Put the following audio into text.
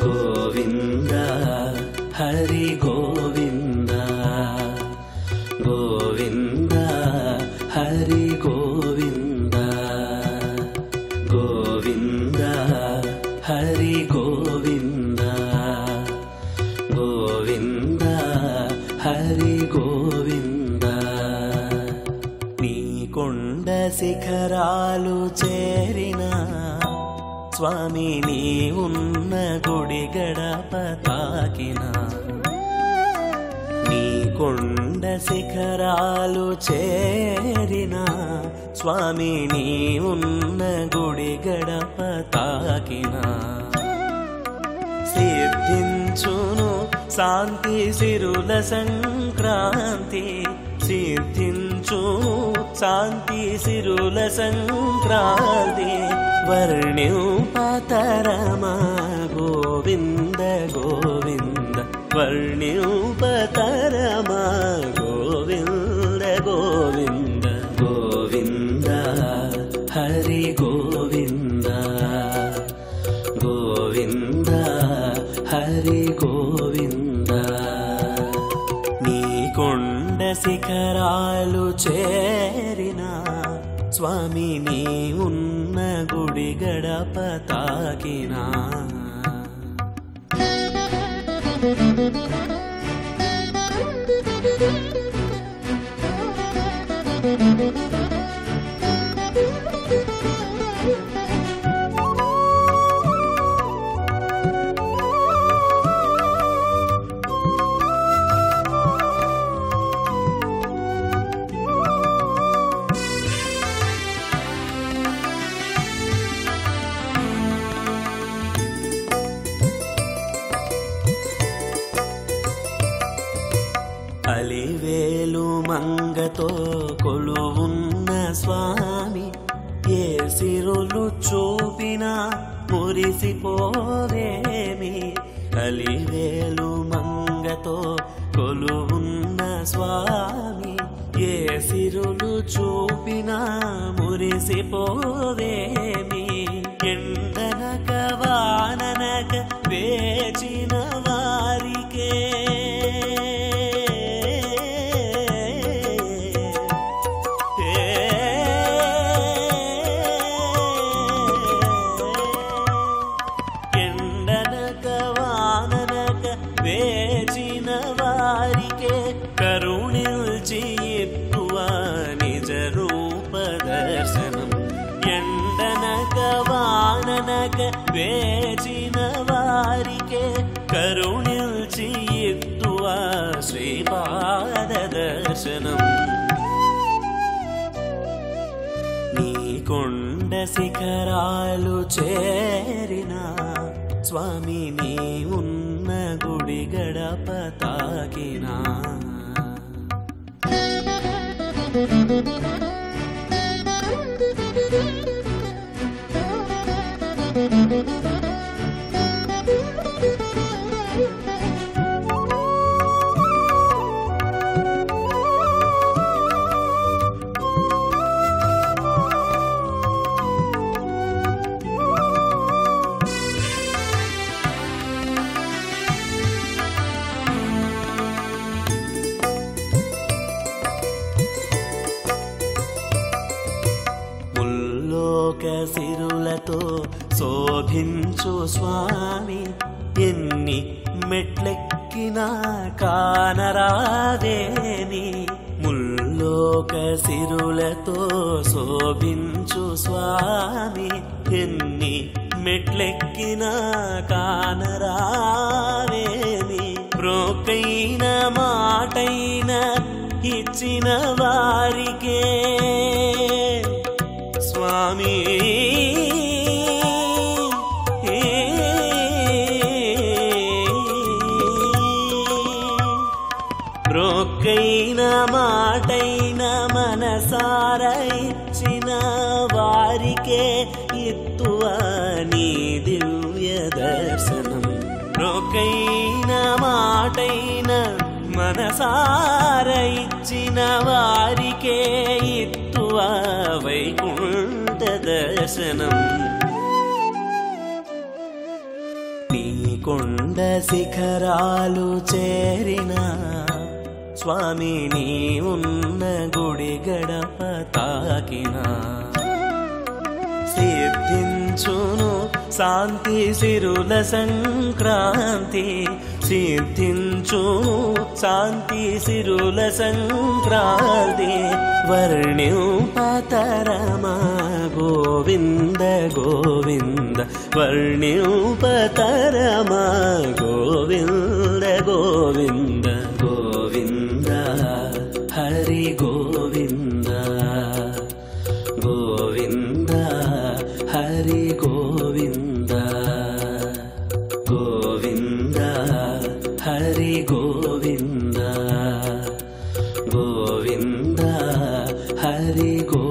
గోవింద హరి గోవింద గోవింద హరి గోవింద గోవింద హరి గోవింద గోవింద హరి గోవింద నీ కొండ శిఖరాలు చేరిన స్వామి నీ ఉన్న గుడి గడప తాకిన నీ కొండ శిఖరాలు చేరిన స్వామి నీ ఉన్న గుడి గడప తాకిన సిద్ధించును శాంతి సిరుల సంక్రాంతి సిద్ధించు శాంతి సిరుల సంక్రాంతి వర్ణ్యుపతరమా గోవింద గోవింద వర్ణ్యుపతరమా గోవింద గోవింద గోవింద హరి గోవింద గోవింద హరి గోవింద నీ కొండ శిఖరాలు చేరిన స్వామి నీ ఉన్న గుడి గడప తాకినా అలివేలు మంగతో కొలువున్న స్వామి ఏ సిరులు చూపినా మురిసిపోవేమి అలివేలు మంగతో కొలువున్న స్వామి ఏ సిరులు చూపినా మురిసిపోవేమి ఎండనక వాననక వేచిన వారికే వేచిన వారికే కరుణిల్చి ఎక్కువ నిజ రూప దర్శనం ఎండనక వాననక వేచిన వారికే కరుణిల్చి ఎక్కువ శ్రీపాద దర్శనం నీ కొండ శిఖరాలు చేరిన స్వామి నీ ఉన్న గుడి గడప తాకినా ముల్లోక సిరులతో శోభించు స్వామి ఎన్ని మెట్లెక్కినా కానరాదేని ముల్లోక సిరులతో శోభించు స్వామి ఎన్ని మెట్లెక్కినా కానరావేమి ప్రోకైన మాటైన ఇచ్చిన వారికే స్వామి వారికే ఇత్తువ నీ దివ్య దర్శనం రోకైన మాటైన మనసార ఇచ్చిన వారికే ఇత్తువ వైకుంఠ దర్శనం నీ కొండ శిఖరాలు చేరిన స్వామి నీ ఉన్న గుడి గడప తాకిన సిద్ధించును శాంతి సిరుల సంక్రాంతి సిద్ధించును శాంతి సిరుల సంక్రాంతి వర్ణ్యుపతరమా గోవింద గోవింద వర్ణ్యుపతరమా గోవింద గోవింద గోవింద హరి గోవింద గోవింద హరి గోవింద గోవింద హరి గోవింద గోవింద హరి గోవింద